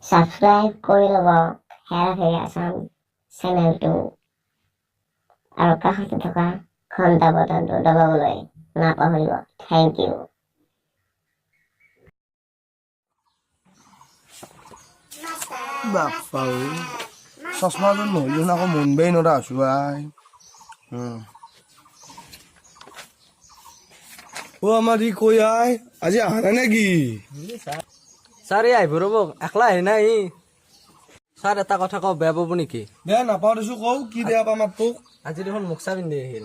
Subscribe কৰি ল'ব হেৰা ফেৰী আছাম চেনেলটো আৰু কাষতে থকা ঘণ্টা বটনটো দবাবলৈ নাপাহৰিব। Thank U. বাপ্পা চশমাযোৰ নহ'লেও আকৌ মনবেই নৰা আছো আই। আমাৰ ই কৈ আই আজি অহা নাই নেকি? ছাৰ এই আহিব ৰ'ব, একলা আহে নাই ছাৰ। এটা কথা কওঁ, বেয়া পাব নেকি? বেয়া নাপাওঁ দেছো কওঁ, কি বেয়া পাম আৰু তোক? আজি দেখোন মুখচা পিন্ধি আহিল।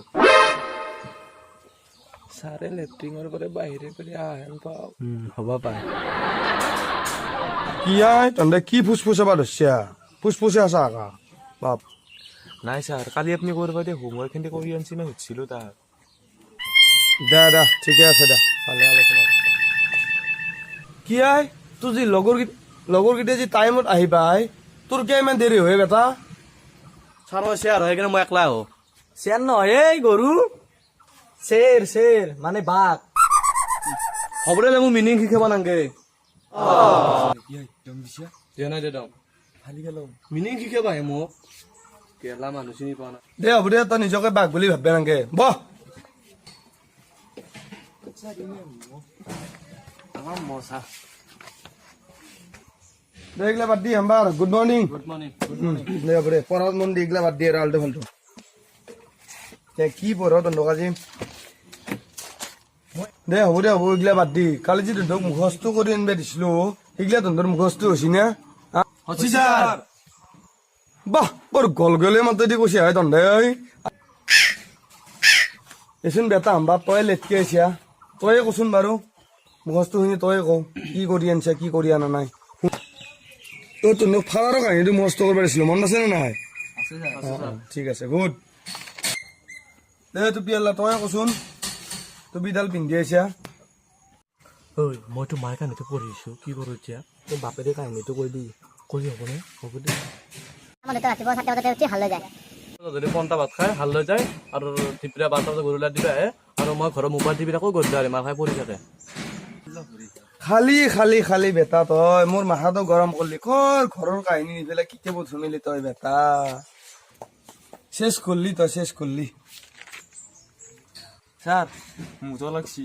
ছাৰে লেট্ৰিনৰ পৰা বাহিৰে কৰি আহেন পাওঁ। হ'ব পাৰে। কি আই তহঁতে কি ফুচফুচাবা ধৰছা? ফুচফুচে আছা আকা বাপ। নাই ছাৰ, কালি আপুনি কৰবা দিয়ে হোমৱৰ্কখিনি কৰি আনছি মই সুধিছিলোঁ তাক। দে ঠিকে আছে দে, ভালে আলোচনা কৰিছে। কি আই তোৰ যি লগৰকেইটা যি টাইমত আহি পাই, তোৰ কিয় ইমান দেৰি হয় বেটা? ছাৰ মই শ্বেয়াৰ হৈ কিনে মই একলা আহো। শ্বেয়াৰ নহয় এই গৰু, শ্বেৰ মানে বাঘ। হ'ব দে মোৰ মিনিং শিকাব নাংগে। দিয়া নাই দে দাম খালি গেল মিনিং শিকাবাহে মোক। কেলা মানুহ চিনি পোৱা নাই। দে হ'ব দে, তই নিজকে বাঘ বুলি ভাববে নাংগে। বহ আমাৰ মজা। দে এইগিলা বাদ দি হামবাৰ গুড মৰ্ণিং। Good morning. দে হ'ব দে, পঢ়াত মন দি এইগিলা বাদ দি আৰু আল্টু ফাল্টু। দে কি পঢ় তহঁতক আজি? দে হ'ব এইগিলা বাদ দি। কালি যি তহঁতক মুখস্থ কৰি আনিব দিছিলো, সেইগিলা তহঁতৰ মুখস্থ হৈছি না? হৈছি ছাৰ। বাহ বৰ গলগলে মাতেদি কৈছে হয় তহঁতে। এচোন বেটা হামবা তই লেটকে আহিছা, তয়ে কচোন বাৰু মুখস্থখিনি তয়ে কওঁ, কি কৰি আনছা কি কৰি আনা নাই। তহঁতক ফাৰাৰৰ কাহিনীটো মুখস্থ কৰিব দিছিলো, মনত আছে নে নাই? ঠিক আছে গুড। দে টুপি আল্লা তয়ে কচোন, টুপিডাল পিন্ধি আহিছা। ঐ মইতো মাৰ কাহিনীটো পঢ়িছো, কি কৰো এতিয়া? তোৰ বাপেৰে কাহিনীটো কৈ দি কৰি হ'বনে? হ'ব দে। আমাৰ দেউতা ৰাতিপুৱা 7টা বজাতে উঠি হাল লৈ যায়। যদি পন্তা ভাত খাই হাল লৈ যায় আৰু টিপৰা 12টা বজাত গৰুলা দিবা আহে আৰু মই ঘৰৰ মোবাইল টিপি থাকোঁ, গধূলি মাৰ খাই পৰি থাকে। খালি বেটা তই মোৰ মাথাটো গৰম কৰিলি। ঘৰৰ কাহিনী নি পেলাই কিতাপ ধুমিলি তই বেটা। শেষ কৰলি। ছাৰ মুজা লাগছি।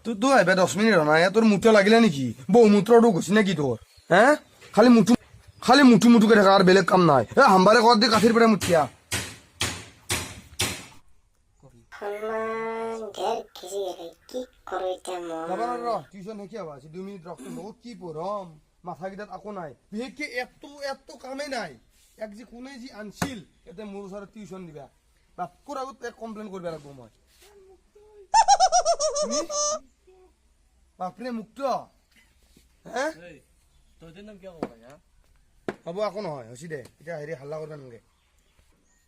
তুই আহিবা 10 মিনিট নাই, তোর মুঠো লাগিলে নেকি? বহু মূত্রটো গৈছি নেকি তোর? হ্যাঁ খালি মুঠুকে থাকা আর বেলেগ কাম নাই। হামবারে কর দি কাঠির পরে মুঠিয়া কি কৰো এতিয়া মই? টিউশন হেকি হবা 2 মিনিট রক্ত নগো কি পড়ম মাথা গিটাত আকো নাই। বিশেষকে এত কামেই নাই। এক যে কোনে যে আনছিল এতে মোর ওচৰত টিউশন দিবা বাপকুর আগত এক কমপ্লেন করবা লাগবো মই। বাপরে মুক্ত হ্যাঁ তোদের নাম কিয় ক'বা হা? হ'ব আকো নহয় হৈছে দে, এতিয়া হেৰি হাল্লা কৰিব নালাগে।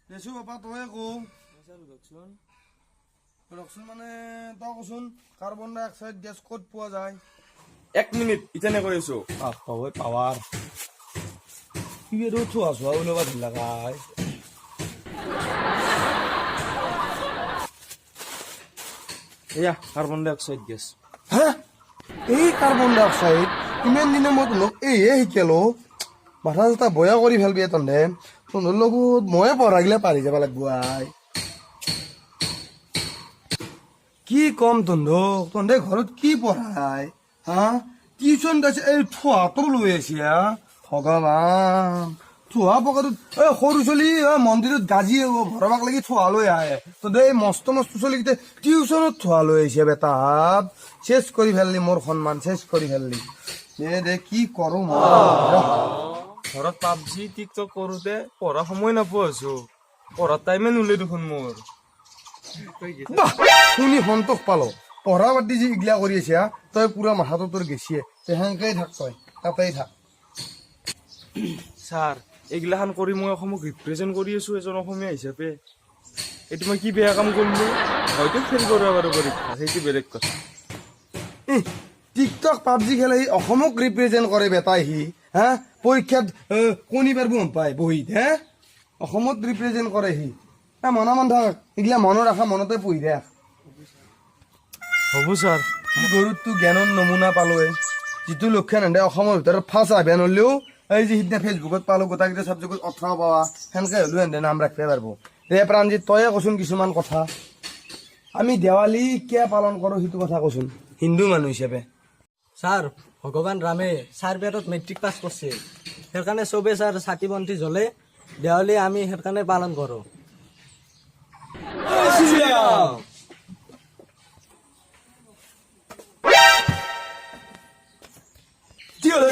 দেছো বাপা তয়ে কওঁ ৰকচোন মানে তই কচোন কাৰ্বন ডাই অক্সাইড গেছ ক'ত পোৱা যায়? 1 মিনিট ইটানে কৈ আছো। হয় পাৱাৰ কি আৰু থোৱা ওলাবা ধৰিলা কাই। এয়া কাৰ্বন ডাই অক্সাইড গেছ। হা এই কাৰ্বন ডাই অক্সাইড ইমান দিনে মই তোমাক এইহে শিকালো। মাথা চাথা বয়া কৰি ফেলবি তহঁতে। তহঁতৰ লগত ময়ে পঢ়াগিলা পাৰি যাব লাগব আই। কি কম তহঁতে ঘৰত কি পঢ়াই হা? টিউচন দিছে এই থোৱাটো লৈ আছে ভগৱান। থোৱা পকাটোত সৰু চলি মন্দিৰত গাজি ভৰাবাক লাগি থোৱা লৈ আহে। তহঁতে এই মস্ত চলিকেইটা টিউচনত থোৱা লৈ আহিছে বেটা। চেছ কৰি ফেললি মোৰ সন্মান, চেছ কৰি ফেললি। দে কি কৰো মই। ঘৰত পাবজি টিকটক কৰোঁতে পঢ়া সময় নাপোৱা হৈছো। পঢ়াৰ টাইমে নোলাই দেখোন মোৰ। বাহ শুনি সন্তোষ পালো। পঢ়া বাদ যি ইগলা কৰি আছে তই পুৰা মাথাটো তোৰ গেছিয়ে। সেনেকেই থাক তই তাতেই থাক। ছাৰ এইগিলাখান কৰি মই অসমক ৰিপ্ৰেজেণ্ট কৰি আছো এজন অসমীয়া হিচাপে। এইটো মই কি বেয়া কাম কৰিলো? হয়তো ফেইল কৰিব পাৰো পৰীক্ষা, সেইটো বেলেগ কথা। টিকটক পাবজি খেলে সি অসমক ৰিপ্ৰেজেণ্ট কৰে বেটাই সি হা? পৰীক্ষাত কণী পাৰব পায় বহীত হে? অসমত ৰিপ্ৰেজেণ্ট কৰে সি। মন থাক এইগিলা মনত ৰাখা, মনতে পঢ়ি ৰাখ। হ'ব ছাৰ। কি গৰুত তো জ্ঞানৰ নমুনা পালোৱে। যিটো লক্ষ্য নেদে অসমৰ ভিতৰত ফাৰ্ষ্ট আভ্যান হ'লেও এই যে সিদিনা ফেচবুকত পালোঁ গোটেইকেইটা চাবজেক্টত 18 পাৱা সেনেকৈ হ'লেও এনে নাম ৰাখিব পাৰিব। দে প্ৰাণজিৎ তয়ে কচোন কিছুমান কথা। আমি দেৱালী কিয় পালন কৰোঁ সেইটো কথা কচোন হিন্দু মানুহ হিচাপে। ছাৰ ভগৱান ৰামে 4 বেৰত মেট্ৰিক পাছ কৰিছিল, সেইকাৰণে চবে ছাৰ চাকি বন্তি জ্বলে, দেৱালী আমি সেইকাৰণে পালন কৰোঁ। কি হ'ল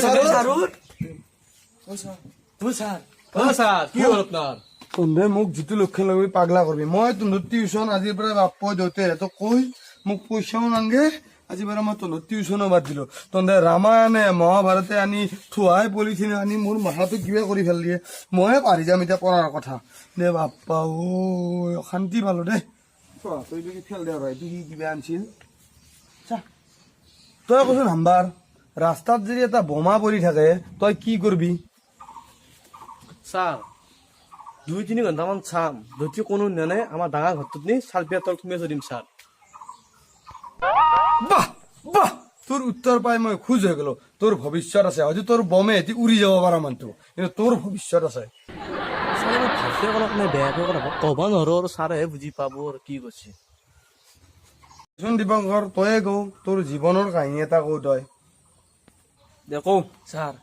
তহঁতে মোক যিটো লক্ষ্য লবি পাগলা কৰবি। মই তহঁতৰ টিউচন আজিৰ পৰা বাপ দেউতাই সিহঁতক কৈ মোক পইচাও নাংগে, আজিৰ পৰা মই তহঁতৰ টিউচনো বাদ দিলোঁ। তহঁতে ৰামায়ণে মহাভাৰতে আনি থোৱাই পলিথিন আনি মোৰ মাথাটো কিবা কৰি পেল দিয়ে। ময়ে পাৰি যাম এতিয়া পঢ়াৰ কথা। দে বাপ্পা ঐ অশান্তি পালোঁ দেই। তই কি ফেল দে এইটো কি কিবা আনছিল চা। তই কচোন হাম্বাৰ, ৰাস্তাত যদি এটা বোমা পৰি থাকে তই কি কৰবি? ছাৰ 2-3 ঘণ্টামান চাম, যদি কোনো নাই আমাৰ ডাঙৰ ঘৰটোত নি চালপিয়া তল সুমিয়াই থৈ দিম ছাৰ। বাহ বাহ, তোৰ উত্তৰ পাই মই খুজ হৈ গলো। তোৰ ভৱিষ্যত আছে, হয়তো তোৰ বমে এটি উৰি যাব পাৰা মানুহটো, কিন্তু তোৰ ভৱিষ্যত আছে। ছাৰ মই ভালকে কৰক নে বেয়াকে কৰক ক'ব নোৱাৰো আৰু ছাৰেহে বুজি পাব আৰু কি কৈছে। চোন দীপংকৰ তয়ে কওঁ, তোৰ জীৱনৰ কাহিনী এটা কওঁ তই। দে কওঁ। ছাৰ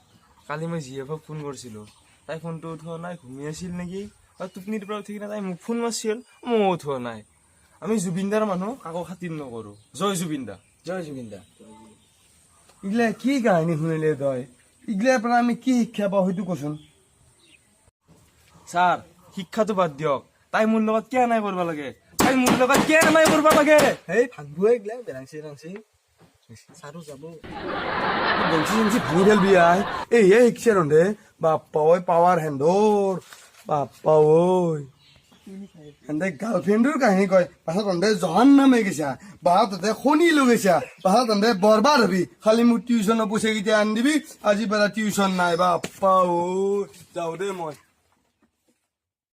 কালি মই জিএফক ফোন কৰিছিলোঁ, তাই ফোনটো উঠোৱা নাই, ঘুমি আছিল নেকি, আৰু টোপনিৰ পৰা উঠি কিনে তাই মোক ফোন মাৰিছিল, ময়ো উঠোৱা নাই। আমি জুবিনদাৰ মানুহ, কাকো খাতিৰ নকৰোঁ। জয় জুবিন দা। জয় জুবিন দা। ইগলা কি কাহিনী শুনিলে তই? ইগলাৰ পৰা আমি কি শিক্ষা পাওঁ সেইটো কচোন। ছাৰ শিক্ষাটো বাদ দিয়ক, তাই মোৰ লগত কিয় নাই কৰিব লাগে, তাই মোৰ লগত কিয় নাই কৰিব লাগে। সেই ভাংবুৱে গিলা বেৰাংচি ৰাংচি ছাৰো যাব। বংশী চংশী ভাঙি ফেল বিয়াই এইহে শিকছে ৰন্ধে। বাপ্পা ঐ পাৱাৰ হেন্দৰ, বাপ্পা ঐ হেন্দে গাৰ্লফ্ৰেণ্ডৰ কাহিনী কয়, পাছত তহঁতে জহান নামে গৈছা, বাহাত তহঁতে শনি লৈ গৈছা, পাছত তহঁতে বৰবাদ হবি। খালি মোক টিউচনৰ পইচা কেইটা আনি দিবি, আজিৰ পৰা টিউচন নাই। বাপ্পা ঐ যাওঁ দেই মই।